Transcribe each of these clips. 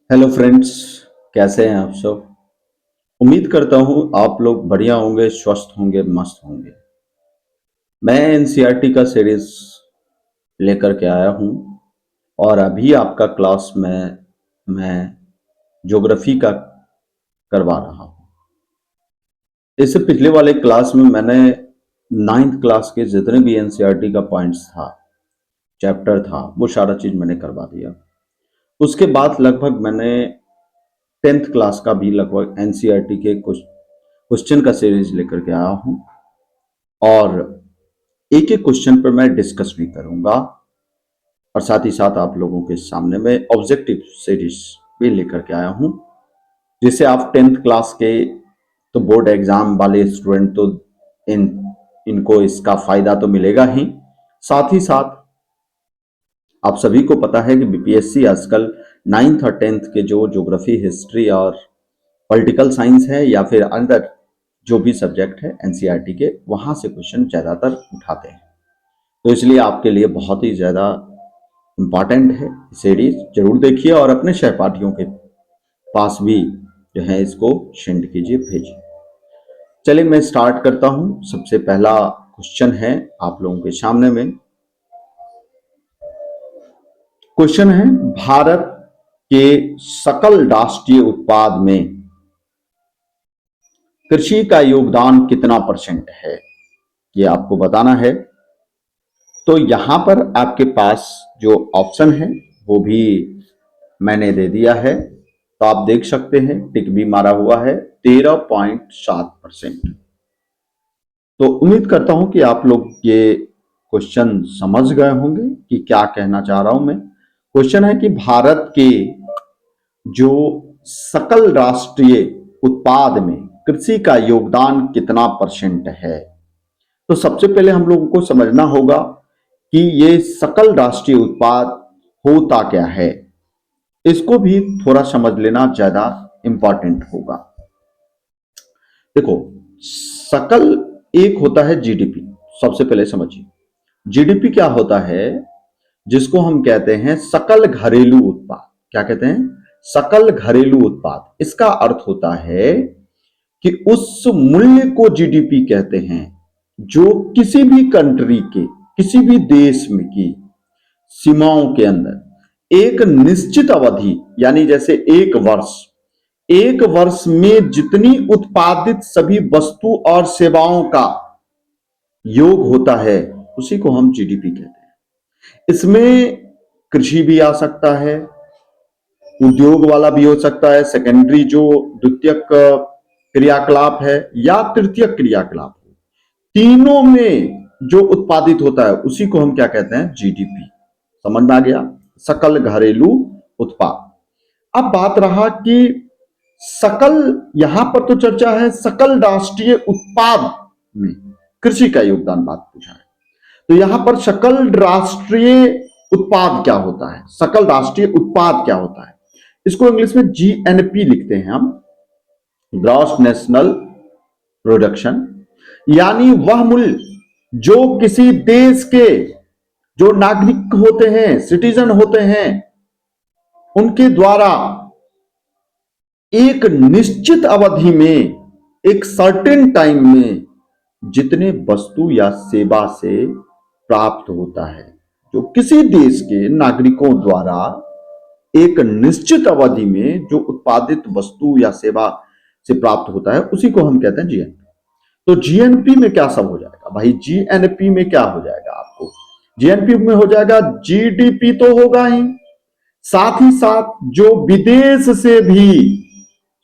Hello friends. कैसे हैं आप सब। उम्मीद करता हूं आप लोग बढ़िया होंगे, स्वस्थ होंगे, मस्त होंगे। मैं एनसीईआरटी का सीरीज लेकर के आया हूं और अभी आपका क्लास में मैं ज्योग्राफी का करवा रहा हूं। इससे पिछले वाले क्लास में मैंने नाइन्थ क्लास के जितने भी एनसीईआरटी का पॉइंट्स था, चैप्टर था, वो सारा चीज मैंने करवा दिया। उसके बाद लगभग मैंने टेंथ क्लास का भी लगभग एनसीईआरटी के कुछ क्वेश्चन का सीरीज लेकर के आया हूं और एक एक क्वेश्चन पर मैं डिस्कस भी करूंगा और साथ ही साथ आप लोगों के सामने में ऑब्जेक्टिव सीरीज भी लेकर के आया हूं, जिससे आप टेंथ क्लास के तो बोर्ड एग्जाम वाले स्टूडेंट तो इन इनको इसका फायदा तो मिलेगा ही। साथ ही साथ आप सभी को पता है कि बीपीएससी आजकल नाइन्थ और टेंथ के जो ज्योग्राफी, हिस्ट्री और पॉलिटिकल साइंस है या फिर अदर जो भी सब्जेक्ट है एनसीईआरटी के, वहां से क्वेश्चन ज्यादातर उठाते हैं। तो इसलिए आपके लिए बहुत ही ज़्यादा इम्पॉर्टेंट है सीरीज, जरूर देखिए और अपने सहपाठियों के पास भी जो है इसको सेंड कीजिए, भेजिए। चलिए मैं स्टार्ट करता हूं। सबसे पहला क्वेश्चन है आप लोगों के सामने में। क्वेश्चन है, भारत के सकल राष्ट्रीय उत्पाद में कृषि का योगदान कितना परसेंट है, ये आपको बताना है। तो यहां पर आपके पास जो ऑप्शन है वो भी मैंने दे दिया है, तो आप देख सकते हैं, टिक भी मारा हुआ है 13.7%। तो उम्मीद करता हूं कि आप लोग ये क्वेश्चन समझ गए होंगे कि क्या कहना चाह रहा हूं मैं। क्वेश्चन है कि भारत के जो सकल राष्ट्रीय उत्पाद में कृषि का योगदान कितना परसेंट है। तो सबसे पहले हम लोगों को समझना होगा कि ये सकल राष्ट्रीय उत्पाद होता क्या है। इसको भी थोड़ा समझ लेना ज्यादा इंपॉर्टेंट होगा। देखो, सकल एक होता है जीडीपी। सबसे पहले समझिए जीडीपी क्या होता है, जिसको हम कहते हैं सकल घरेलू उत्पाद। क्या कहते हैं? सकल घरेलू उत्पाद। इसका अर्थ होता है कि उस मूल्य को जीडीपी कहते हैं जो किसी भी कंट्री के, किसी भी देश में की सीमाओं के अंदर एक निश्चित अवधि, यानी जैसे एक वर्ष में जितनी उत्पादित सभी वस्तु और सेवाओं का योग होता है, उसी को हम जीडीपी कहते हैं। इसमें कृषि भी आ सकता है, उद्योग वाला भी हो सकता है, सेकेंडरी जो द्वितीयक क्रियाकलाप है या तृतीयक क्रियाकलाप हो, तीनों में जो उत्पादित होता है उसी को हम क्या कहते हैं? जीडीपी। समझ में आ गया? सकल घरेलू उत्पाद। अब बात रहा कि सकल, यहां पर तो चर्चा है सकल राष्ट्रीय उत्पाद में कृषि का योगदान बात पूछा है। तो यहां पर सकल राष्ट्रीय उत्पाद क्या होता है, सकल राष्ट्रीय उत्पाद क्या होता है, इसको इंग्लिश में जीएनपी लिखते हैं हम, ग्रॉस नेशनल प्रोडक्शन। यानी वह मूल्य जो किसी देश के जो नागरिक होते हैं, सिटीजन होते हैं, उनके द्वारा एक निश्चित अवधि में, एक सर्टेन टाइम में जितने वस्तु या सेवा से प्राप्त होता है, जो किसी देश के नागरिकों द्वारा एक निश्चित अवधि में जो उत्पादित वस्तु या सेवा से प्राप्त होता है, उसी को हम कहते हैं जीएनपी। तो जीएनपी में क्या सब हो जाएगा भाई? जीएनपी में क्या हो जाएगा आपको? जीएनपी में हो जाएगा जीडीपी तो होगा ही, साथ ही साथ जो विदेश से भी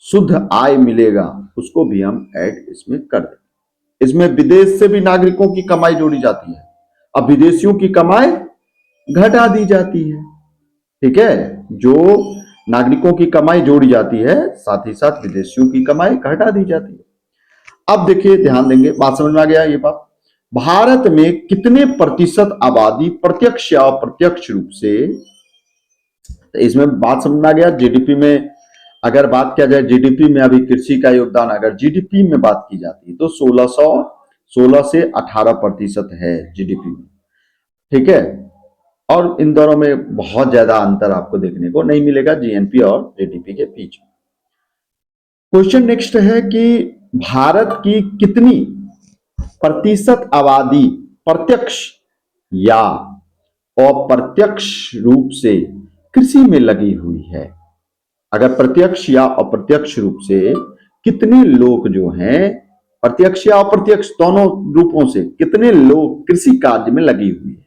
शुद्ध आय मिलेगा उसको भी हम ऐड इसमें कर दें। इसमें विदेश से भी नागरिकों की कमाई जोड़ी जाती है, अब विदेशियों की कमाई घटा दी जाती है। ठीक है, जो नागरिकों की कमाई जोड़ी जाती है, साथ ही साथ विदेशियों की कमाई घटा दी जाती है। अब देखिए, ध्यान देंगे, बात समझ में आ गया ये बात। भारत में कितने प्रतिशत आबादी प्रत्यक्ष या अप्रत्यक्ष रूप से, तो इसमें बात समझ में आ गया। जीडीपी में अगर बात किया जाए, जीडीपी में अभी कृषि का योगदान अगर जीडीपी में बात की जाती है तो 16 से 18% है जीडीपी में। ठीक है, और इन दोनों में बहुत ज्यादा अंतर आपको देखने को नहीं मिलेगा जीएनपी और जीडीपी के बीच में। क्वेश्चन नेक्स्ट है कि भारत की कितनी प्रतिशत आबादी प्रत्यक्ष या अप्रत्यक्ष रूप से कृषि में लगी हुई है। अगर प्रत्यक्ष या अप्रत्यक्ष रूप से कितने लोग जो हैं, प्रत्यक्ष या अप्रत्यक्ष दोनों रूपों से कितने लोग कृषि कार्य में लगी हुई है,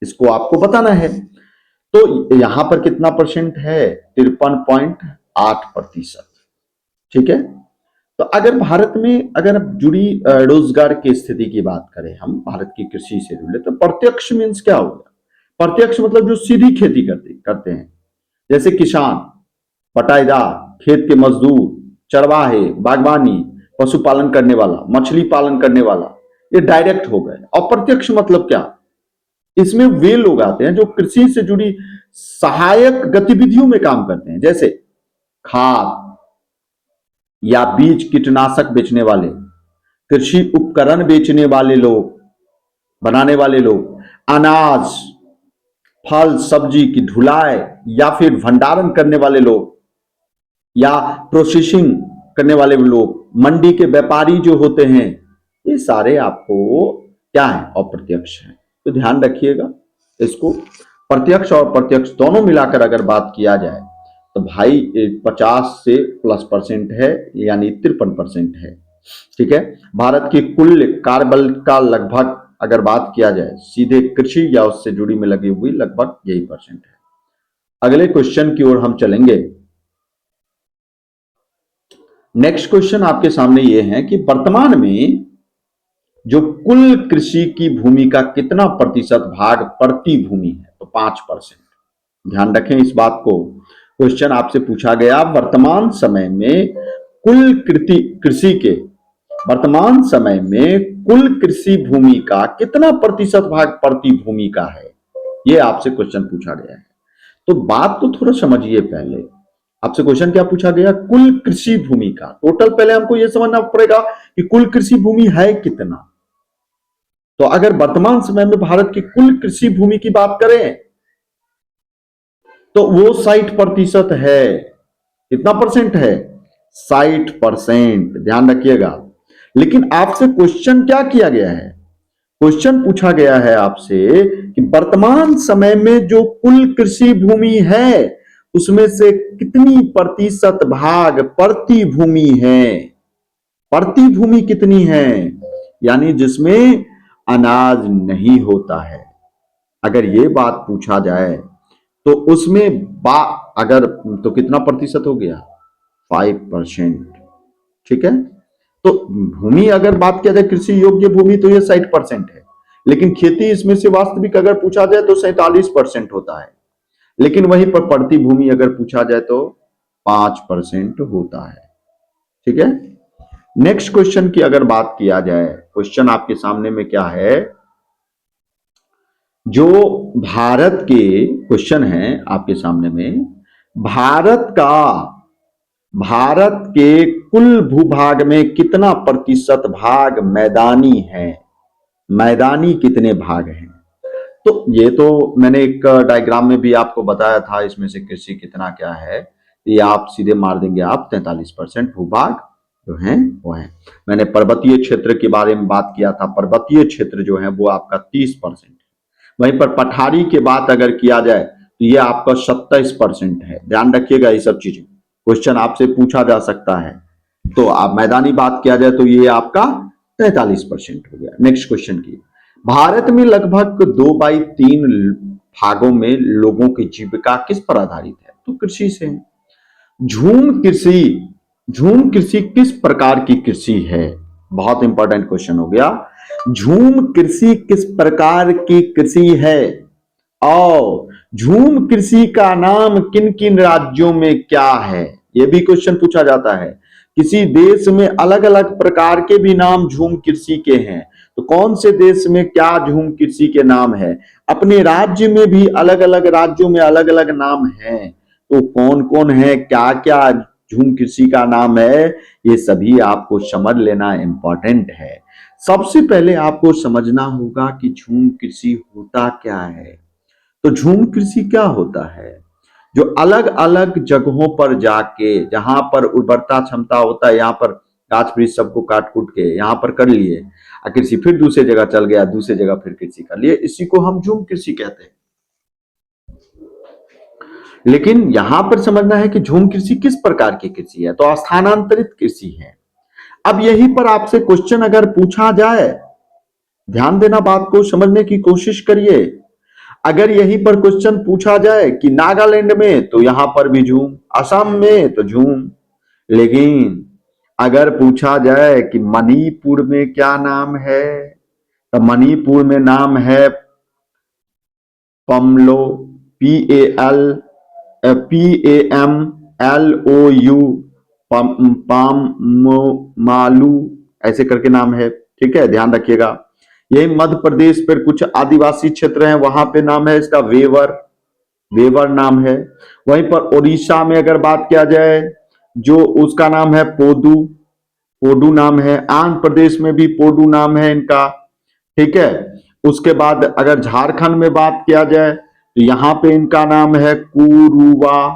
इसको आपको बताना है। तो यहां पर कितना परसेंट है? 53.8%। ठीक है। तो अगर भारत में अगर जुड़ी रोजगार की स्थिति की बात करें, हम भारत की कृषि से जुड़े, तो प्रत्यक्ष मीन्स क्या होगा? प्रत्यक्ष मतलब जो सीधी खेती करते हैं, जैसे किसान, पटाईदार, खेत के मजदूर, चरवाहे, बागवानी, पशुपालन करने वाला, मछली पालन करने वाला, ये डायरेक्ट हो गए। अप्रत्यक्ष मतलब क्या? इसमें वे लोग आते हैं जो कृषि से जुड़ी सहायक गतिविधियों में काम करते हैं, जैसे खाद या बीज, कीटनाशक बेचने वाले, कृषि उपकरण बेचने वाले लोग, बनाने वाले लोग, अनाज, फल सब्जी की ढुलाई या फिर भंडारण करने वाले लोग, या प्रोसेसिंग करने वाले लोग, मंडी के व्यापारी जो होते हैं, ये सारे आपको क्या है? अप्रत्यक्ष है। तो ध्यान रखिएगा इसको। प्रत्यक्ष और प्रत्यक्ष दोनों मिलाकर अगर बात किया जाए तो भाई 50 से प्लस परसेंट है, यानी 53% है। ठीक है। भारत की कुल कार्यबल का लगभग अगर बात किया जाए सीधे कृषि या उससे जुड़ी में लगी हुई, लगभग यही परसेंट है। अगले क्वेश्चन की ओर हम चलेंगे। नेक्स्ट क्वेश्चन आपके सामने ये है कि वर्तमान में जो कुल कृषि की भूमि का कितना प्रतिशत भाग प्रति भूमि है? तो 5%। ध्यान रखें इस बात को। क्वेश्चन आपसे पूछा गया वर्तमान समय में कुल कृषि के वर्तमान समय में कुल कृषि भूमि का कितना प्रतिशत भाग प्रति भूमि का है, यह आपसे क्वेश्चन पूछा गया है। तो बात तो थोड़ा समझिए पहले। आपसे क्वेश्चन क्या पूछा गया? कुल कृषि भूमि का टोटल। पहले हमको यह समझना पड़ेगा कि कुल कृषि भूमि है कितना। तो अगर वर्तमान समय में भारत की कुल कृषि भूमि की बात करें तो वो 60% है। कितना परसेंट है? 60%। ध्यान रखिएगा। लेकिन आपसे क्वेश्चन क्या किया गया है? क्वेश्चन पूछा गया है आपसे कि वर्तमान समय में जो कुल कृषि भूमि है उसमें से कितनी प्रतिशत भाग प्रति भूमि है। प्रति भूमि कितनी है? यानी जिसमें अनाज नहीं होता है। अगर ये बात पूछा जाए तो उसमें अगर तो कितना प्रतिशत हो गया? 5%। ठीक है। तो भूमि अगर बात किया जाए कृषि योग्य भूमि तो ये 60% है, लेकिन खेती इसमें से वास्तविक अगर पूछा जाए तो 47% होता है। लेकिन वहीं पर प्रति भूमि अगर पूछा जाए तो 5% होता है। ठीक है। नेक्स्ट क्वेश्चन की अगर बात किया जाए, क्वेश्चन आपके सामने में क्या है? जो भारत के क्वेश्चन है आपके सामने में, भारत के कुल भूभाग में कितना प्रतिशत भाग मैदानी है? मैदानी कितने भाग हैं? तो ये तो मैंने एक डायग्राम में भी आपको बताया था, इसमें से कृषि कितना क्या है, ये आप सीधे मार देंगे आप 43% भूभाग जो है वो है। मैंने पर्वतीय क्षेत्र के बारे में बात किया था, पर्वतीय क्षेत्र जो है वो आपका 30%। वहीं पर पठारी के बात अगर किया जाए तो ये आपका 27% है। ध्यान रखिएगा ये सब चीजें, क्वेश्चन आपसे पूछा जा सकता है। तो आप मैदानी बात किया जाए तो ये आपका 43% हो गया। नेक्स्ट क्वेश्चन की, भारत में लगभग 2/3 भागों में लोगों की जीविका किस पर आधारित है? तो कृषि से। झूम कृषि किस प्रकार की कृषि है? बहुत इंपॉर्टेंट क्वेश्चन हो गया। झूम कृषि किस प्रकार की कृषि है और झूम कृषि का नाम किन किन राज्यों में क्या है? यह भी क्वेश्चन पूछा जाता है। किसी देश में अलग अलग प्रकार के भी नाम झूम कृषि के हैं, तो कौन से देश में क्या झूम कृषि के नाम है? अपने राज्य में भी अलग अलग राज्यों में अलग अलग नाम हैं, तो कौन कौन है, क्या क्या झूम कृषि का नाम है, ये सभी आपको समझ लेना इंपॉर्टेंट है। सबसे पहले आपको समझना होगा कि झूम कृषि होता क्या है। तो झूम कृषि क्या होता है? जो अलग अलग जगहों पर जाके, जहां पर उर्वरता क्षमता होता है, यहाँ पर गाछ वृक्ष सबको काट कूट के यहाँ पर कर लिए, कृषि फिर दूसरे जगह चल गया, दूसरे जगह फिर कृषि कर लिए, इसी को हम झूम कृषि कहते हैं। लेकिन यहां पर समझना है कि झूम कृषि किस प्रकार की कृषि है, तो स्थानांतरित कृषि है। अब यहीं पर आपसे क्वेश्चन अगर पूछा जाए, ध्यान देना, बात को समझने की कोशिश करिए। अगर यहीं पर क्वेश्चन पूछा जाए कि नागालैंड में, तो यहां पर भी झूम, असम में तो झूम, लेकिन अगर पूछा जाए कि मणिपुर में क्या नाम है, तो मणिपुर में नाम है पमलो, PAMLOU, पाम मालू, ऐसे करके नाम है। ठीक है, ध्यान रखिएगा। यही मध्य प्रदेश पर कुछ आदिवासी क्षेत्र हैं, वहां पे नाम है इसका वेवर, वेवर नाम है। वहीं पर उड़ीसा में अगर बात किया जाए, जो उसका नाम है पोदू, पोडू नाम है। आंध्र प्रदेश में भी पोडू नाम है इनका। ठीक है, उसके बाद अगर झारखंड में बात किया जाए, तो यहां पे इनका नाम है कुरुवा,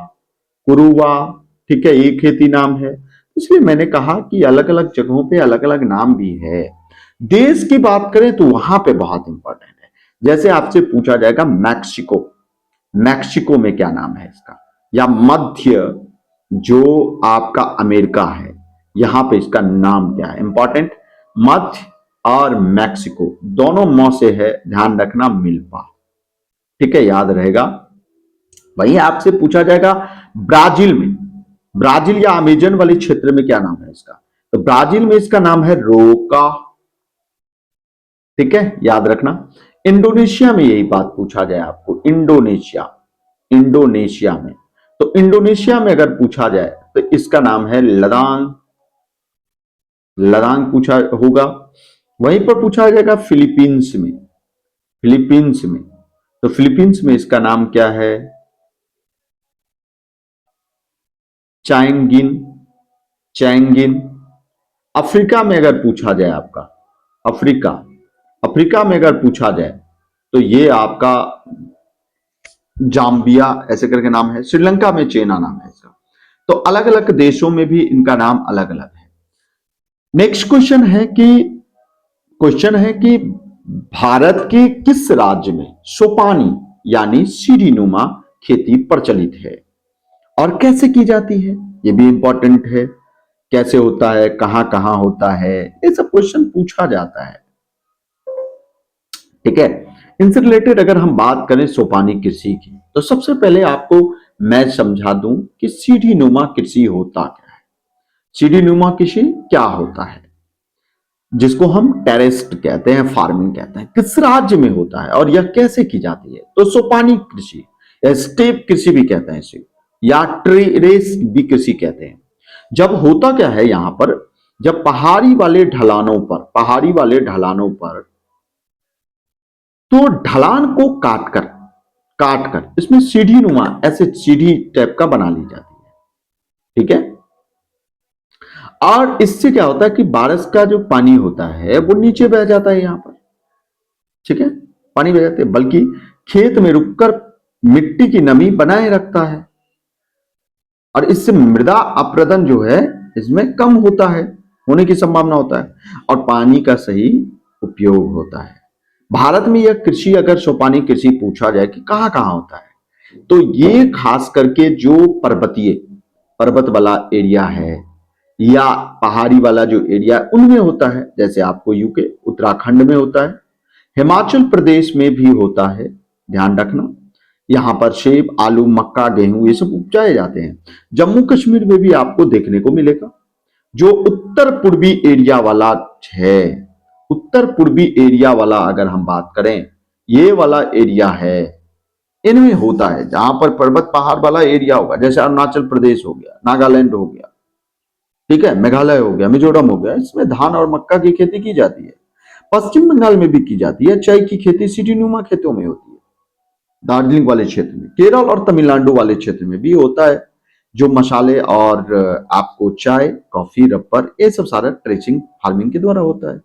कुरुवा। ठीक है, एक खेती नाम है। इसलिए मैंने कहा कि अलग अलग जगहों पे अलग अलग नाम भी है। देश की बात करें तो वहां पे बहुत इंपॉर्टेंट है। जैसे आपसे पूछा जाएगा मैक्सिको, मैक्सिको में क्या नाम है इसका, या मध्य जो आपका अमेरिका है, यहां पे इसका नाम क्या है, इंपॉर्टेंट। मध्य और मैक्सिको दोनों मौ से है, ध्यान रखना, मिल्पा। ठीक है, याद रहेगा। वहीं आपसे पूछा जाएगा ब्राजील में, ब्राजील या अमेजन वाले क्षेत्र में क्या नाम है इसका, तो ब्राजील में इसका नाम है रोका। ठीक है, याद रखना। इंडोनेशिया में यही बात पूछा जाए आपको, इंडोनेशिया, इंडोनेशिया में, तो इंडोनेशिया में अगर पूछा जाए तो इसका नाम है लदांग, लदांग पूछा होगा। वहीं पर पूछा जाएगा फिलीपींस में, फिलीपींस में, तो फिलीपींस में इसका नाम क्या है, चाइंगिन, चैंगिन। अफ्रीका में अगर पूछा जाए आपका, अफ्रीका, अफ्रीका में अगर पूछा जाए तो ये आपका जाम्बिया, ऐसे करके नाम है। श्रीलंका में चेना नाम है इसका। तो अलग अलग देशों में भी इनका नाम अलग अलग है। नेक्स्ट क्वेश्चन है कि, क्वेश्चन है कि भारत के किस राज्य में सोपानी यानी सीढ़ीनुमा खेती प्रचलित है और कैसे की जाती है, ये भी इंपॉर्टेंट है। कैसे होता है, कहां कहां होता है, ये सब क्वेश्चन पूछा जाता है। ठीक है, इनसे रिलेटेड अगर हम बात करें सोपानी कृषि की, तो सबसे पहले आपको मैं समझा दूं कि सीढ़ीनुमा कृषि होता क्या है। सीढ़ीनुमा कृषि क्या होता है, जिसको हम टेरेस्ड कहते हैं, फार्मिंग कहते हैं, किस राज्य में होता है और यह कैसे की जाती है, तो सोपानी कृषि या स्टेप कृषि भी कहते हैं इसे, या टेरेस भी कृषि कहते हैं। जब होता क्या है यहां पर, जब पहाड़ी वाले ढलानों पर, पहाड़ी वाले ढलानों पर, तो ढलान को काट कर इसमें सीढ़ी नुमा, ऐसे सीढ़ी टाइप का बना ली जाती है। ठीक है, और इससे क्या होता है कि बारिश का जो पानी होता है वो नीचे बह जाता है यहां पर। ठीक है, पानी बह जाते हैं, बल्कि खेत में रुककर मिट्टी की नमी बनाए रखता है, और इससे मृदा अपरदन जो है इसमें कम होता है, होने की संभावना होता है, और पानी का सही उपयोग होता है। भारत में यह कृषि, अगर सोपानी कृषि पूछा जाए कि कहां कहां होता है, तो ये खास करके जो पर्वतीय, पर्वत वाला एरिया है या पहाड़ी वाला जो एरिया है उनमें होता है। जैसे आपको यूके, उत्तराखंड में होता है, हिमाचल प्रदेश में भी होता है, ध्यान रखना। यहां पर सेब, आलू, मक्का, गेहूं ये सब उपजाए जाते हैं। जम्मू कश्मीर में भी आपको देखने को मिलेगा। जो उत्तर पूर्वी एरिया वाला है, उत्तर पूर्वी एरिया वाला अगर हम बात करें, ये वाला एरिया है, इनमें होता है, जहां पर पर्वत पहाड़ वाला एरिया होगा, जैसे अरुणाचल प्रदेश हो गया, नागालैंड हो गया, ठीक है, मेघालय हो गया, मिजोरम हो गया, इसमें धान और मक्का की खेती की जाती है। पश्चिम बंगाल में भी की जाती है, चाय की खेती सीढ़ीनुमा खेतों में होती है, दार्जिलिंग वाले क्षेत्र में, केरल और तमिलनाडु वाले क्षेत्र में भी होता है, जो मसाले और आपको चाय, कॉफी, रबर, ये सब सारा ट्रेसिंग फार्मिंग के द्वारा होता है।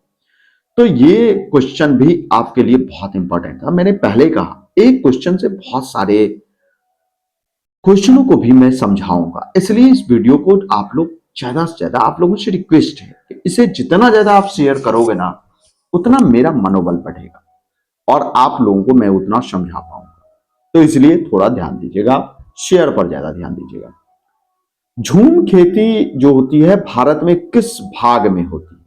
तो ये क्वेश्चन भी आपके लिए बहुत इंपॉर्टेंट था, मैंने पहले कहा एक क्वेश्चन से बहुत सारे क्वेश्चनों को भी मैं समझाऊंगा। इसलिए इस वीडियो को आप लोग ज्यादा से ज्यादा, आप लोगों से रिक्वेस्ट है कि इसे जितना ज्यादा आप शेयर करोगे ना, उतना मेरा मनोबल बढ़ेगा और आप लोगों को मैं उतना समझा पाऊंगा। तो इसलिए थोड़ा ध्यान दीजिएगा, शेयर पर ज्यादा ध्यान दीजिएगा। झूम खेती जो होती है भारत में किस भाग में होती है?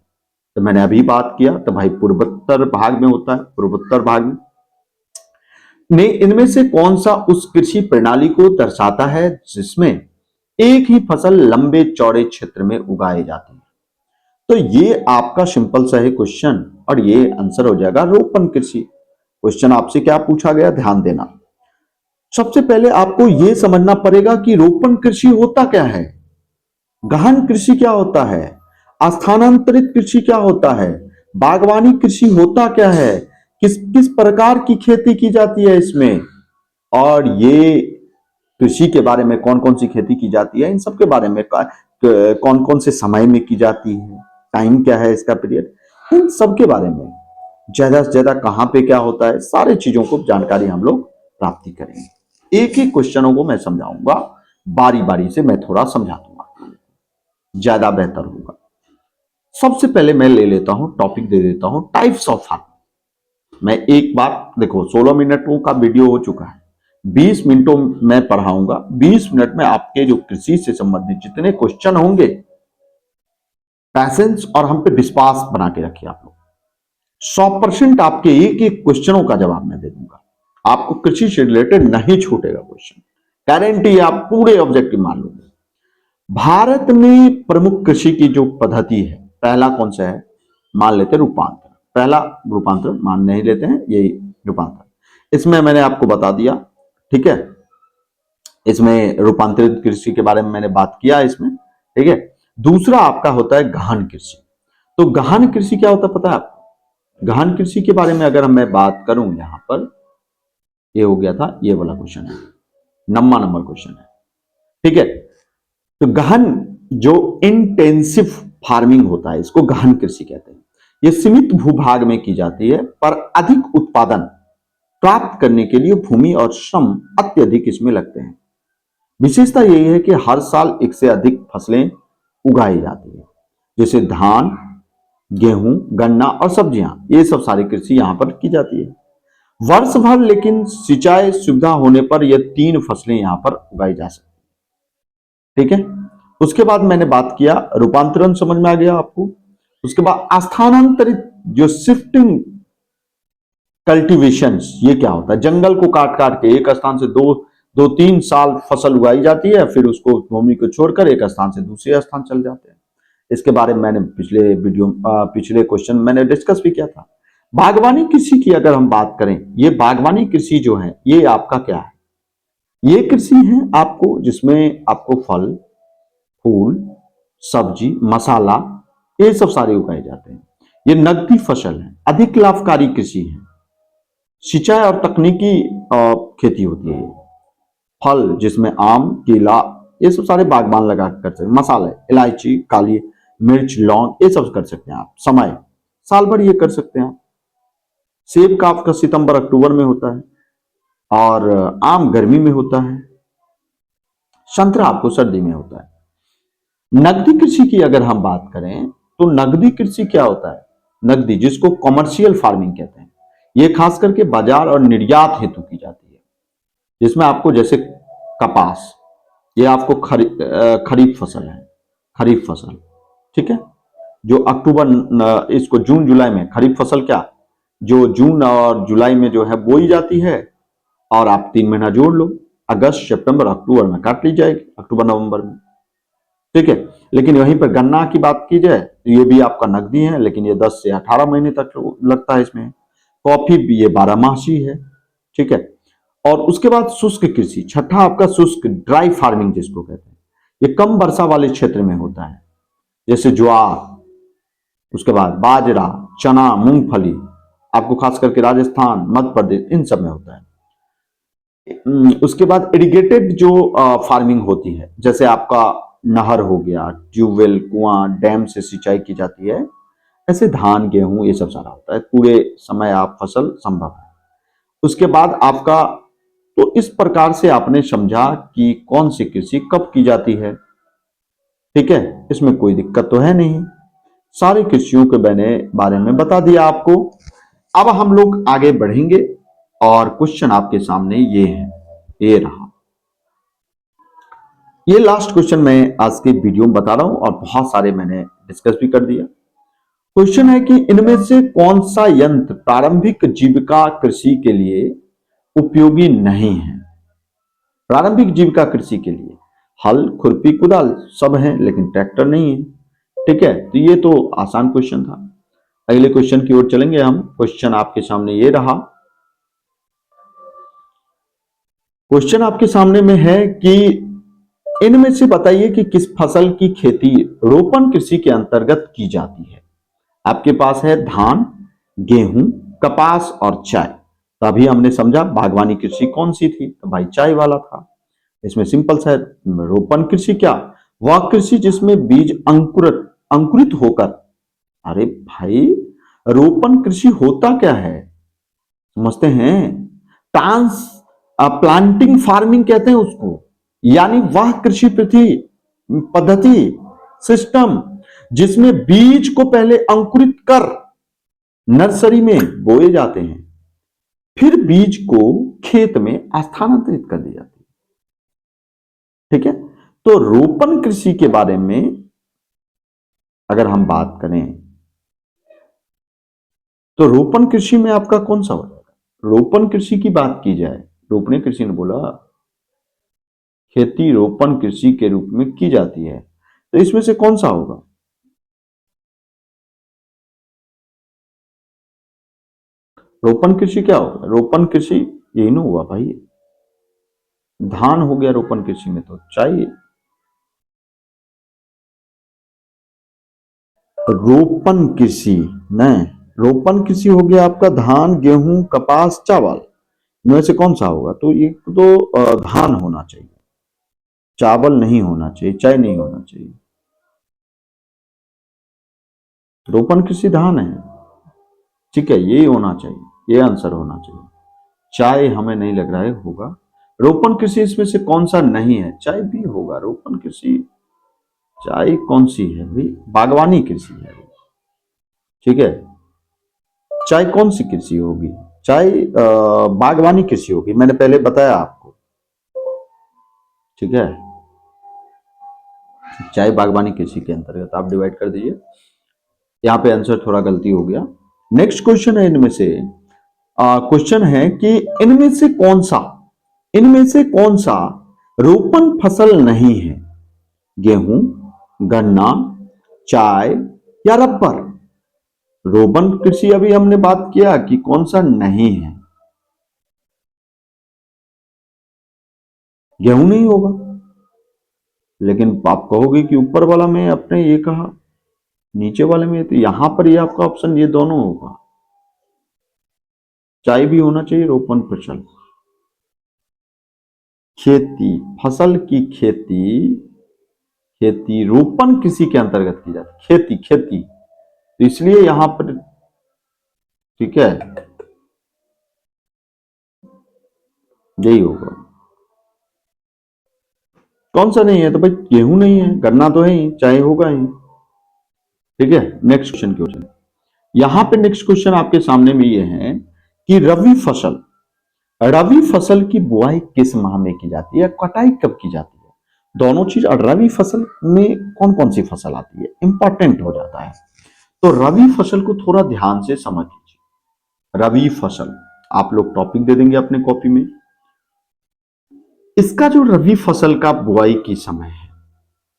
तो मैंने अभी बात किया, तो भाई पूर्वोत्तर भाग में होता है, पूर्वोत्तर भाग में। ने इनमें से कौन सा उस कृषि प्रणाली को दर्शाता है जिसमें एक ही फसल लंबे चौड़े क्षेत्र में उगाई जाती है? तो ये आपका सिंपल सा है क्वेश्चन, और ये आंसर हो जाएगा रोपण कृषि। क्वेश्चन आपसे क्या पूछा गया, ध्यान देना। सबसे पहले आपको यह समझना पड़ेगा कि रोपण कृषि होता क्या है, गहन कृषि क्या होता है, स्थानांतरित कृषि क्या होता है, बागवानी कृषि होता क्या है, किस किस प्रकार की खेती की जाती है इसमें, और ये कृषि के बारे में कौन कौन सी खेती की जाती है, इन सब के बारे में कौन कौन से समय में की जाती है, टाइम क्या है इसका पीरियड, इन सब के बारे में ज्यादा से ज्यादा कहां पे क्या होता है, सारी चीजों को जानकारी हम लोग प्राप्ति करेंगे। एक ही क्वेश्चनों को मैं समझाऊंगा, बारी बारी से मैं थोड़ा समझा दूंगा, ज्यादा बेहतर होगा। सबसे पहले मैं ले लेता हूं, टॉपिक दे देता हूं, टाइप्स ऑफ फार्मिंग। मैं एक बार देखो 16 मिनटों का वीडियो हो चुका है, 20 मिनटों में पढ़ाऊंगा। 20 मिनट में आपके जो कृषि से संबंधित जितने क्वेश्चन होंगे, पैसेंस और हम पे विश्वास बना के रखिए आप लोग। 100% आपके एक एक क्वेश्चनों का जवाब मैं दे दूंगा। आपको कृषि से रिलेटेड नहीं छूटेगा क्वेश्चन, गारंटी। आप पूरे ऑब्जेक्टिव मान लोगे। भारत में प्रमुख कृषि की जो पद्धति है, पहला कौन सा है, मान लेते हैं रूपांतर। पहला रूपांतर मान नहीं लेते हैं, यही रूपांतर। इसमें मैंने आपको बता दिया, ठीक है। इसमें रूपांतरित कृषि के बारे में मैंने बात किया इसमें, ठीक है। दूसरा आपका होता है गहन कृषि। तो गहन कृषि क्या होता है पता है आपको? गहन कृषि के बारे में अगर मैं बात करूं, यहां पर ये हो गया था, ये वाला क्वेश्चन है, 9वां नंबर क्वेश्चन है, ठीक है। तो गहन जो इंटेंसिव फार्मिंग होता है, इसको गहन कृषि कहते हैं। यह सीमित भूभाग में की जाती है, पर अधिक उत्पादन प्राप्त करने के लिए भूमि और श्रम अत्यधिक इसमें लगते हैं। विशेषता यही है कि हर साल एक से अधिक फसलें उगाई जाती है, जैसे धान, गेहूं, गन्ना और सब्जियां। ये सब सारी कृषि यहां पर की जाती है वर्ष भर, लेकिन सिंचाई सुविधा होने पर यह 3 फसलें यहां पर उगाई जा सकती है, ठीक है। उसके बाद मैंने बात किया, रूपांतरण समझ में आ गया आपको। उसके बाद स्थानांतरित जो शिफ्टिंग कल्टीवेशन, ये क्या होता है? जंगल को काट काट के एक स्थान से दो 3 साल फसल उगाई जाती है, फिर उसको भूमि को छोड़कर एक स्थान से दूसरे स्थान चल जाते हैं। इसके बारे में मैंने पिछले क्वेश्चन मैंने डिस्कस भी किया था। बागवानी कृषि की अगर हम बात करें, ये बागवानी कृषि जो है, ये आपका क्या है? ये कृषि है आपको जिसमें आपको फल, फूल, सब्जी, मसाला, ये सब सारे उगाए जाते हैं। ये नकदी फसल है, अधिक लाभकारी कृषि है। सिंचाई और तकनीकी खेती होती है। फल जिसमें आम, केला, ये सब सारे बागवान लगा कर सकते हैं। मसाले, इलायची, काली मिर्च, लौंग, ये सब कर सकते हैं आप। समय साल भर ये कर सकते हैं आप। सेब का आपका सितंबर अक्टूबर में होता है, और आम गर्मी में होता है। संतरा आपको सर्दी में होता है। नकदी कृषि की अगर हम बात करें, तो नकदी कृषि क्या होता है? नकदी, जिसको कॉमर्शियल फार्मिंग कहते हैं, ये खास करके बाजार और निर्यात हेतु की जाती है। जिसमें आपको जैसे कपास, ये आपको खरीफ फसल है, खरीफ फसल, ठीक है। जो अक्टूबर, इसको जून जुलाई में, खरीफ फसल क्या, जो जून और जुलाई में जो है बोई जाती है, और आप 3 महीना जोड़ लो, अगस्त, सितंबर, अक्टूबर में काट ली जाएगी, अक्टूबर नवंबर में, ठीक है। लेकिन वहीं पर गन्ना की बात की जाए तो ये भी आपका नकदी है, लेकिन ये 10 से 18 महीने तक लगता है इसमें। कॉफी भी ये 12 मासी है, ठीक है। और उसके बाद शुष्क कृषि, छठा आपका शुष्क, ड्राई फार्मिंग जिसको कहते हैं, ये कम वर्षा वाले क्षेत्र में होता है, जैसे ज्वार, उसके बाद बाजरा, चना, मूंगफली, आपको खास करके राजस्थान, मध्य प्रदेश, इन सब में होता है। उसके बाद इरिगेटेड जो फार्मिंग होती है, जैसे आपका नहर हो गया, ट्यूबवेल, कुआं, डैम से सिंचाई की जाती है, ऐसे धान, गेहूं, ये सब सारा होता है। पूरे समय आप फसल संभव है। उसके बाद आपका, तो इस प्रकार से आपने समझा कि कौन सी कृषि कब की जाती है। ठीक है, इसमें कोई दिक्कत तो है नहीं, सारी कृषियों के बारे में बता दिया आपको। अब हम लोग आगे बढ़ेंगे और क्वेश्चन आपके सामने ये है, ये रहा, ये लास्ट क्वेश्चन मैं आज के वीडियो में बता रहा हूं और बहुत सारे मैंने डिस्कस भी कर दिया। क्वेश्चन है कि इनमें से कौन सा यंत्र प्रारंभिक जीविका कृषि के लिए उपयोगी नहीं है। प्रारंभिक जीविका कृषि के लिए हल, खुरपी, कुदाल सब हैं, लेकिन ट्रैक्टर नहीं है। ठीक है, तो ये तो आसान क्वेश्चन था। अगले क्वेश्चन की ओर चलेंगे हम। क्वेश्चन आपके सामने ये रहा, क्वेश्चन आपके सामने में है कि इनमें से बताइए कि किस फसल की खेती रोपण कृषि के अंतर्गत की जाती है। आपके पास है धान, गेहूं, कपास और चाय। तो अभी हमने समझा बागवानी कृषि कौन सी थी, तो भाई चाय वाला था। इसमें सिंपल सा रोपण कृषि क्या, वह कृषि जिसमें बीज अंकुरित होकर, अरे भाई रोपण कृषि होता क्या है समझते हैं, ट्रांस प्लांटिंग फार्मिंग कहते हैं उसको, यानी वह कृषि पद्धति सिस्टम जिसमें बीज को पहले अंकुरित कर नर्सरी में बोए जाते हैं, फिर बीज को खेत में स्थानांतरित कर दी जाती है। ठीक है, तो रोपण कृषि के बारे में अगर हम बात करें तो रोपण कृषि में आपका कौन सा हो जाएगा। रोपण कृषि की बात की जाए, रोपणे कृषि ने बोला, खेती रोपण कृषि के रूप में की जाती है, तो इसमें से कौन सा होगा। रोपण कृषि क्या होगा, रोपण कृषि यही ना हुआ भाई, धान हो गया रोपण कृषि में, तो चाहिए रोपण कृषि नहीं, रोपण कृषि हो गया आपका धान, गेहूं, कपास, चावल, इनमें से कौन सा होगा। तो एक तो धान होना चाहिए, चावल नहीं होना चाहिए, चाय नहीं होना चाहिए। रोपण कृषि धान है, ठीक है, ये होना चाहिए, ये आंसर होना चाहिए। चाय हमें नहीं लग रहा है होगा। रोपण कृषि इसमें से कौन सा नहीं है, चाय भी होगा रोपण कृषि। चाय कौन सी है भाई, बागवानी कृषि है। ठीक है, चाय कौन सी कृषि होगी, चाय बागवानी कृषि होगी, मैंने पहले बताया आपको। ठीक है, चाय बागवानी कृषि के अंतर्गत आप डिवाइड कर दीजिए। यहां पे आंसर थोड़ा गलती हो गया। नेक्स्ट क्वेश्चन है, इनमें से क्वेश्चन है कि इनमें से कौन सा रोपण फसल नहीं है। गेहूं, गन्ना, चाय या रबर। रोपण कृषि अभी हमने बात किया कि कौन सा नहीं है, गेहूं नहीं होगा। लेकिन आप कहोगे कि ऊपर वाला में आपने ये कहा, नीचे वाले में, तो यहां पर ये आपका ऑप्शन ये दोनों होगा, चाय भी होना चाहिए, रोपण फसल। खेती, फसल की खेती, खेती रोपण कृषि के अंतर्गत की जाती है, खेती खेती, तो इसलिए यहां पर, ठीक है, यही होगा। कौन सा नहीं है, तो भाई गेहूं नहीं है, गन्ना तो है ही, चाय होगा ही। ठीक है, नेक्स्ट क्वेश्चन की ओर। यहां पे नेक्स्ट क्वेश्चन आपके सामने में ये है कि रबी फसल की बुआई किस माह में की जाती है, कटाई कब की जाती है। दोनों चीज, और रबी फसल में कौन कौन सी फसल आती है, इंपॉर्टेंट हो जाता है। तो रबी फसल को थोड़ा ध्यान से समझ लीजिए। रबी फसल आप लोग टॉपिक दे देंगे अपने कॉपी में। इसका जो रबी फसल का बुआई की समय है,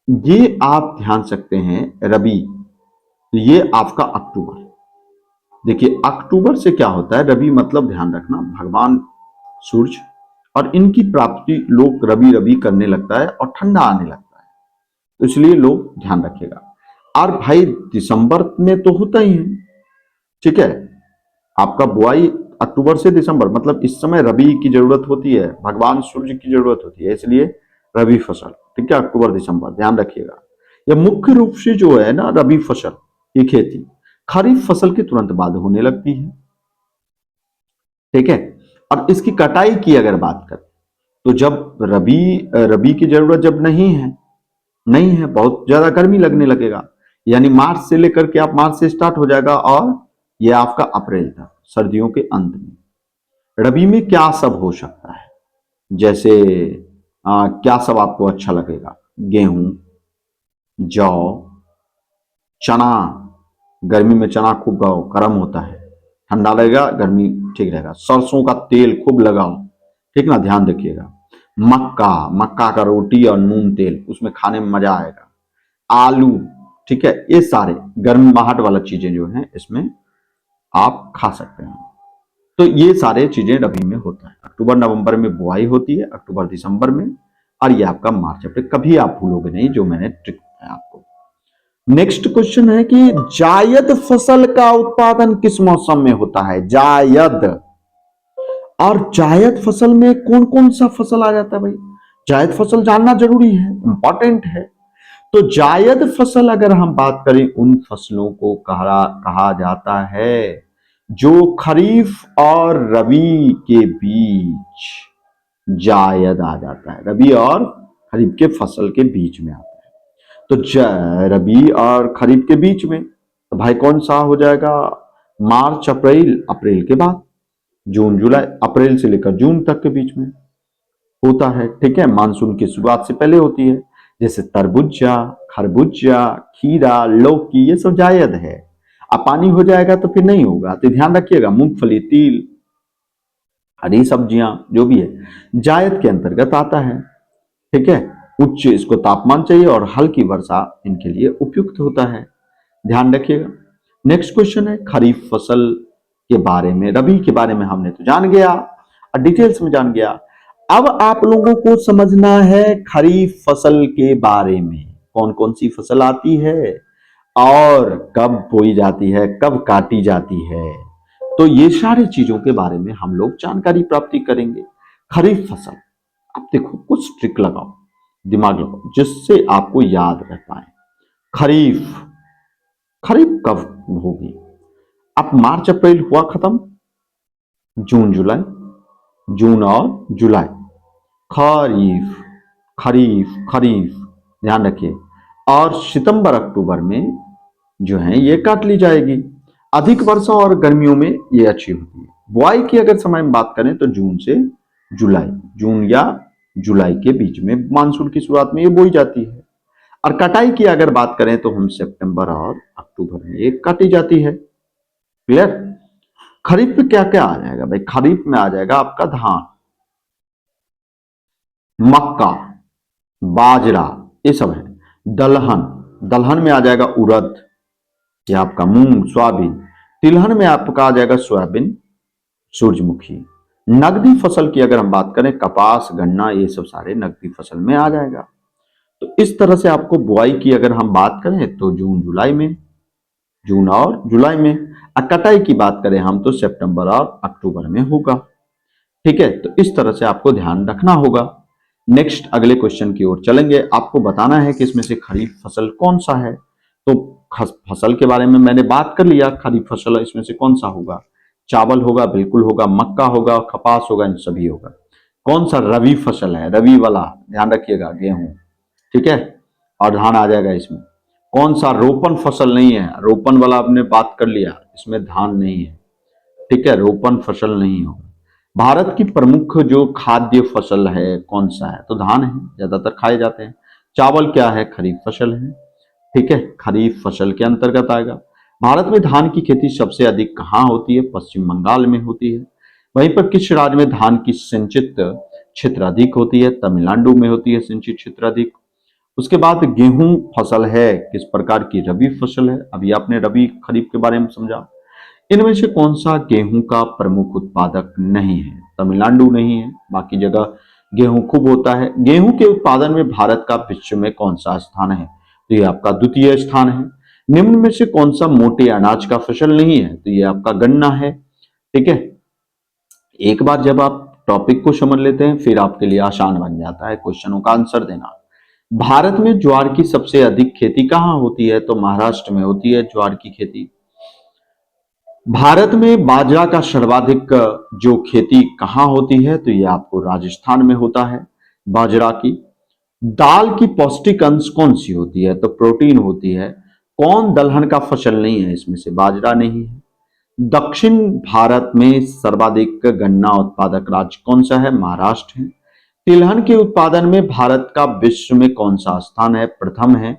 ये आप ध्यान सकते हैं रबी, ये आपका अक्टूबर। देखिए अक्टूबर से क्या होता है, रबी मतलब ध्यान रखना भगवान सूर्य और इनकी प्राप्ति, लोग रबी रबी करने लगता है और ठंडा आने लगता है, तो इसलिए लोग ध्यान रखिएगा। और भाई दिसंबर में तो होता ही है, ठीक है, आपका बुआई अक्टूबर से दिसंबर, मतलब इस समय रबी की जरूरत होती है, भगवान सूर्य की जरूरत होती है, इसलिए रबी फसल, ठीक है, अक्टूबर दिसंबर ध्यान रखिएगा। यह मुख्य रूप से जो है ना रबी फसल की खेती खरीफ फसल के तुरंत बाद होने लगती है। ठीक है, और इसकी कटाई की अगर बात करें तो जब रबी की जरूरत जब नहीं है, बहुत ज्यादा गर्मी लगने लगेगा, यानी मार्च से लेकर के, आप मार्च से स्टार्ट हो जाएगा और ये आपका अप्रैल तक, सर्दियों के अंत में। रबी में क्या सब हो सकता है, जैसे क्या सब आपको अच्छा लगेगा? गेहूं, जौ, चना। गर्मी में चना खूब गर्म होता है, ठंडा लगेगा, गर्मी ठीक रहेगा। सरसों का तेल खूब लगाओ, ठीक ना, ध्यान रखिएगा। मक्का का रोटी और नून तेल, उसमें खाने में मजा आएगा। आलू, ठीक है, ये सारे गर्माहट वाला चीजें जो हैं इसमें आप खा सकते हैं। तो ये सारे चीजें रबी में होता है। अक्टूबर नवंबर में बुआई होती है, अक्टूबर दिसंबर में, और ये आपका मार्च अप्रैल। कभी आप भूलोगे नहीं जो मैंने ट्रिक बताया आपको। नेक्स्ट क्वेश्चन है कि जायद फसल का उत्पादन किस मौसम में होता है? जायद, और जायद फसल में कौन कौन सा फसल आ जाता है भाई? जायद फसल जानना जरूरी है, इंपॉर्टेंट है। तो जायद फसल अगर हम बात करें, उन फसलों को कहा जाता है जो खरीफ और रबी के बीच, जायद आ जाता है, रबी और खरीफ के फसल के बीच में आता है। तो रबी और खरीफ के बीच में, तो भाई कौन सा हो जाएगा? मार्च अप्रैल, अप्रैल के बाद जून जुलाई, अप्रैल से लेकर जून तक के बीच में होता है, ठीक है, मानसून की शुरुआत से पहले होती है। जैसे तरबूजा, खरबूजा, खीरा, लौकी, ये सब जायद है। अब पानी हो जाएगा तो फिर नहीं होगा, तो ध्यान रखिएगा। मूंगफली, तिल, हरी सब्जियां जो भी है जायद के अंतर्गत आता है, ठीक है। उच्च इसको तापमान चाहिए और हल्की वर्षा इनके लिए उपयुक्त होता है, ध्यान रखिएगा। नेक्स्ट क्वेश्चन है खरीफ फसल के बारे में। रबी के बारे में हमने तो जान गया और डिटेल्स में जान गया। अब आप लोगों को समझना है खरीफ फसल के बारे में, कौन कौन सी फसल आती है और कब बोई जाती है, कब काटी जाती है। तो ये सारी चीजों के बारे में हम लोग जानकारी प्राप्ति करेंगे। खरीफ फसल, आप देखो कुछ ट्रिक लगाओ, दिमाग लगाओ, जिससे आपको याद रह पाए। खरीफ, खरीफ कब होगी? अब मार्च अप्रैल हुआ खत्म, जून जुलाई, जून और जुलाई, खरीफ, खरीफ, खरीफ, ध्यान रखिए। और सितंबर अक्टूबर में जो है ये काट ली जाएगी। अधिक वर्षा और गर्मियों में ये अच्छी होती है। बुआई की अगर समय में बात करें तो जून से जुलाई, जून या जुलाई के बीच में मानसून की शुरुआत में ये बोई जाती है। और कटाई की अगर बात करें तो हम सितंबर और अक्टूबर में ये काटी जाती है। क्लियर? खरीफ में क्या क्या आ जाएगा भाई? खरीफ में आ जाएगा आपका धान, मक्का, बाजरा, ये सब है। दलहन, दलहन में आ जाएगा उड़द, ये आपका मूंग, सोयाबीन। तिलहन में आपका आ जाएगा सोयाबीन, सूरजमुखी। नकदी फसल की अगर हम बात करें, कपास, गन्ना, ये सब सारे नकदी फसल में आ जाएगा। तो इस तरह से आपको बुआई की अगर हम बात करें तो जून जुलाई में, जून और जुलाई में। और कटाई की बात करें हम तो सितंबर और अक्टूबर में होगा, ठीक है। तो इस तरह से आपको ध्यान रखना होगा। नेक्स्ट अगले क्वेश्चन की ओर चलेंगे। आपको बताना है कि इसमें से खरीफ फसल कौन सा है। तो फसल के बारे में मैंने बात कर लिया, खरीफ फसल इसमें से कौन सा होगा? चावल होगा, बिल्कुल होगा, मक्का होगा, कपास होगा, इन सभी होगा। कौन सा रबी फसल है? रबी वाला, ध्यान रखिएगा, गेहूं, ठीक है, और धान आ जाएगा इसमें। कौन सा रोपन फसल नहीं है? रोपन वाला आपने बात कर लिया, इसमें धान नहीं है, ठीक है, रोपन फसल नहीं हो। भारत की प्रमुख जो खाद्य फसल है कौन सा है? तो धान है, ज्यादातर खाए जाते हैं। चावल क्या है? खरीफ फसल है, ठीक है, खरीफ फसल के अंतर्गत आएगा। भारत में धान की खेती सबसे अधिक कहाँ होती है? पश्चिम बंगाल में होती है। वहीं पर किस राज्य में धान की सिंचित क्षेत्र अधिक होती है? तमिलनाडु में होती है सिंचित क्षेत्र अधिक। उसके बाद गेहूं फसल है किस प्रकार की? रबी फसल है। अभी आपने रबी खरीफ के बारे में समझा। इनमें से कौन सा गेहूं का प्रमुख उत्पादक नहीं है? तमिलनाडु नहीं है, बाकी जगह गेहूं खूब होता है। गेहूं के उत्पादन में भारत का विश्व में कौन सा स्थान है? तो ये आपका द्वितीय स्थान है। निम्न में से कौन सा मोटे अनाज का फसल नहीं है? तो ये आपका गन्ना है, ठीक है। एक बार जब आप टॉपिक को समझ लेते हैं फिर आपके लिए आसान बन जाता है क्वेश्चनों का आंसर देना। भारत में ज्वार की सबसे अधिक खेती कहाँ होती है? तो महाराष्ट्र में होती है ज्वार की खेती। भारत में बाजरा का सर्वाधिक जो खेती कहाँ होती है, तो ये आपको राजस्थान में होता है। बाजरा की दाल की पौष्टिक अंश कौन सी होती है, तो प्रोटीन होती है। कौन दलहन का फसल नहीं है इसमें से, बाजरा नहीं है। दक्षिण भारत में सर्वाधिक गन्ना उत्पादक राज्य कौन सा है, महाराष्ट्र है। तिलहन के उत्पादन में भारत का विश्व में कौन सा स्थान है, प्रथम है।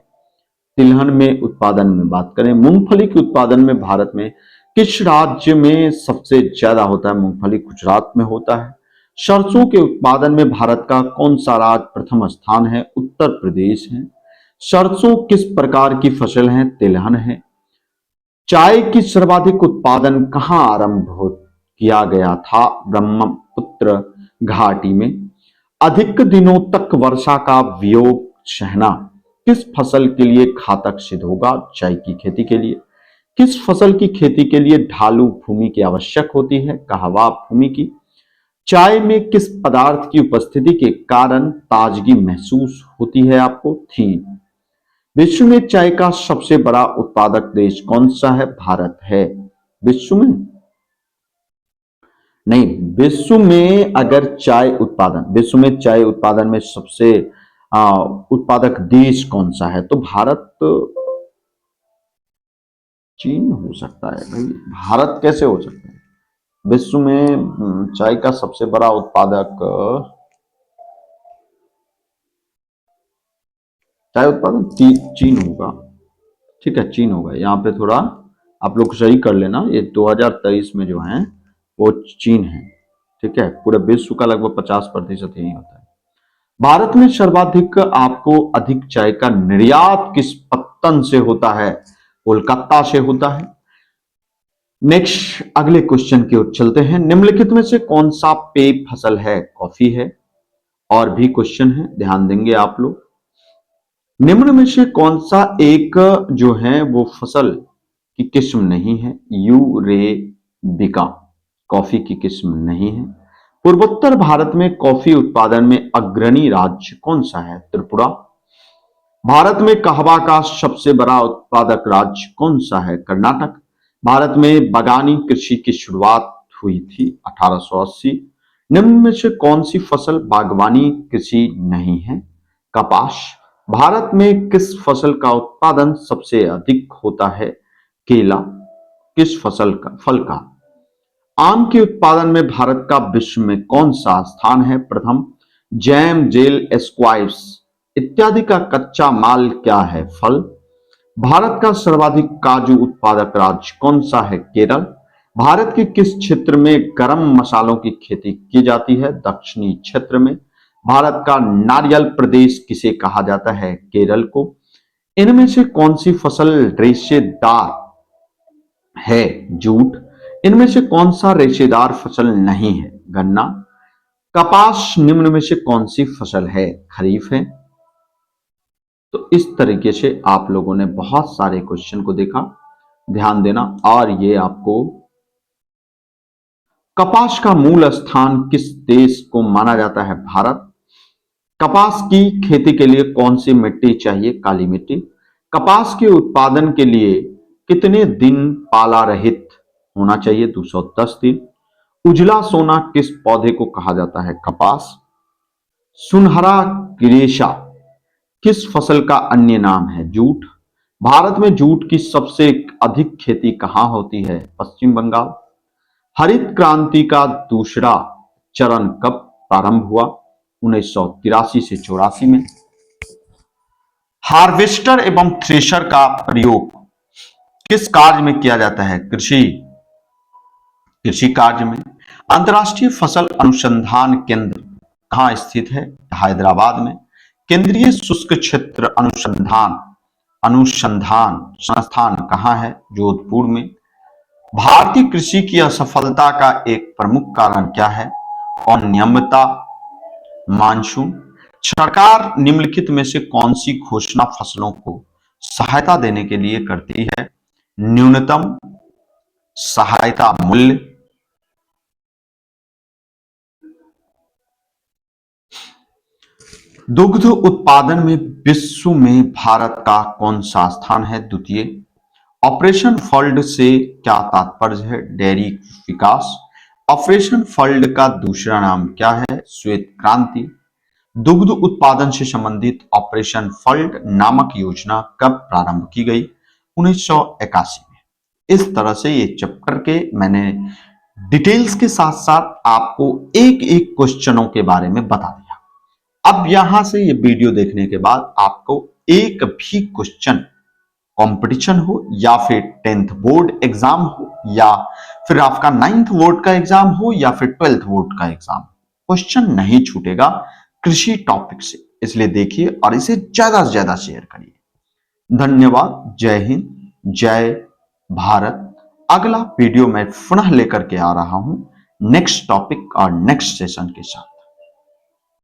तिलहन में उत्पादन में बात करें, मूंगफली के उत्पादन में भारत में किस राज्य में सबसे ज्यादा होता है, मूंगफली गुजरात में होता है। सरसों के उत्पादन में भारत का कौन सा राज्य प्रथम स्थान है, उत्तर प्रदेश है। सरसों किस प्रकार की फसल है, तिलहन है। चाय की सर्वाधिक उत्पादन कहाँ आरंभ हो किया गया था, ब्रह्मपुत्र घाटी में। अधिक दिनों तक वर्षा का वियोग सहना किस फसल के लिए घातक सिद्ध होगा, चाय की खेती के लिए। किस फसल की खेती के लिए ढालू भूमि की आवश्यक होती है, कहवा भूमि की। चाय में किस पदार्थ की उपस्थिति के कारण ताजगी महसूस होती है आपको, थी। विश्व में चाय का सबसे बड़ा उत्पादक देश कौन सा है, भारत है। विश्व में नहीं, विश्व में अगर चाय उत्पादन, विश्व में चाय उत्पादन में सबसे उत्पादक देश कौन सा है, तो भारत, चीन हो सकता है भाई। भारत कैसे हो सकता है विश्व में चाय का सबसे बड़ा उत्पादक, चाय उत्पादन चीन होगा। ठीक है, चीन होगा। यहाँ पे थोड़ा आप लोग सही कर लेना, ये 2023 में जो है वो चीन है। ठीक है, पूरे विश्व का लगभग 50% यही होता है। भारत में सर्वाधिक आपको अधिक चाय का निर्यात किस पत्तन से होता है, कोलकाता से होता है। नेक्स्ट अगले क्वेश्चन की ओर चलते हैं। निम्नलिखित में से कौन सा पेय फसल है, कॉफी है। और भी क्वेश्चन है, ध्यान देंगे आप लोग। निम्न में से कौन सा एक जो है वो फसल की किस्म नहीं है, यूरेबिका कॉफी की किस्म नहीं है। पूर्वोत्तर भारत में कॉफी उत्पादन में अग्रणी राज्य कौन सा है, त्रिपुरा। भारत में कहवा का सबसे बड़ा उत्पादक राज्य कौन सा है, कर्नाटक। भारत में बागानी कृषि की शुरुआत हुई थी 1880। निम्न में से कौन सी फसल बागवानी कृषि नहीं है, कपास। भारत में किस फसल का उत्पादन सबसे अधिक होता है, केला। किस फसल का, फल का। आम के उत्पादन में भारत का विश्व में कौन सा स्थान है, प्रथम। जैम, जेल, स्क्वाइश इत्यादि का कच्चा माल क्या है, फल। भारत का सर्वाधिक काजू उत्पादक राज्य कौन सा है, केरल। भारत के किस क्षेत्र में गरम मसालों की खेती की जाती है, दक्षिणी क्षेत्र में। भारत का नारियल प्रदेश किसे कहा जाता है, केरल को। इनमें से कौन सी फसल रेशेदार है, जूट। इनमें से कौन सा रेशेदार फसल नहीं है, गन्ना। कपास निम्न में से कौन सी फसल है, खरीफ है। तो इस तरीके से आप लोगों ने बहुत सारे क्वेश्चन को देखा, ध्यान देना। और ये आपको कपास का मूल स्थान किस देश को माना जाता है, भारत। कपास की खेती के लिए कौन सी मिट्टी चाहिए, काली मिट्टी। कपास के उत्पादन के लिए कितने दिन पाला रहित होना चाहिए, 210 दिन। उजला सोना किस पौधे को कहा जाता है, कपास। सुनहरा गिरेशा किस फसल का अन्य नाम है, जूट। भारत में जूट की सबसे अधिक खेती कहां होती है, पश्चिम बंगाल। हरित क्रांति का दूसरा चरण कब प्रारंभ हुआ, 1983 से 84 में। हार्वेस्टर एवं थ्रेशर का प्रयोग किस कार्य में किया जाता है, कृषि कृषि कार्य में। अंतर्राष्ट्रीय फसल अनुसंधान केंद्र कहां स्थित है, हैदराबाद में। केंद्रीय शुष्क क्षेत्र अनुसंधान अनुसंधान संस्थान कहां है, जोधपुर में। भारतीय कृषि की असफलता का एक प्रमुख कारण क्या है, अनियमितता, मानसून। सरकार निम्नलिखित में से कौन सी घोषणा फसलों को सहायता देने के लिए करती है, न्यूनतम सहायता मूल्य। दुग्ध उत्पादन में विश्व में भारत का कौन सा स्थान है, द्वितीय। ऑपरेशन फ्लड से क्या तात्पर्य है? डेयरी विकास। ऑपरेशन फ्लड का दूसरा नाम क्या है? श्वेत क्रांति। दुग्ध उत्पादन से संबंधित ऑपरेशन फ्लड नामक योजना कब प्रारंभ की गई? 1981 में। इस तरह से ये चैप्टर के मैंने डिटेल्स के साथ साथ आपको एक एक क्वेश्चनों के बारे में बता दिया। अब यहां से ये वीडियो देखने के बाद आपको एक भी क्वेश्चन कंपटीशन हो या फिर 10th बोर्ड एग्जाम हो या फिर आपका 9th बोर्ड का एग्जाम हो या फिर 12th बोर्ड का एग्जाम, क्वेश्चन नहीं छूटेगा कृषि टॉपिक से। इसलिए देखिए और इसे ज्यादा से ज्यादा शेयर करिए। धन्यवाद। जय हिंद, जय भारत। अगला वीडियो मैं पुनः लेकर के आ रहा हूं नेक्स्ट टॉपिक और नेक्स्ट सेशन के साथ।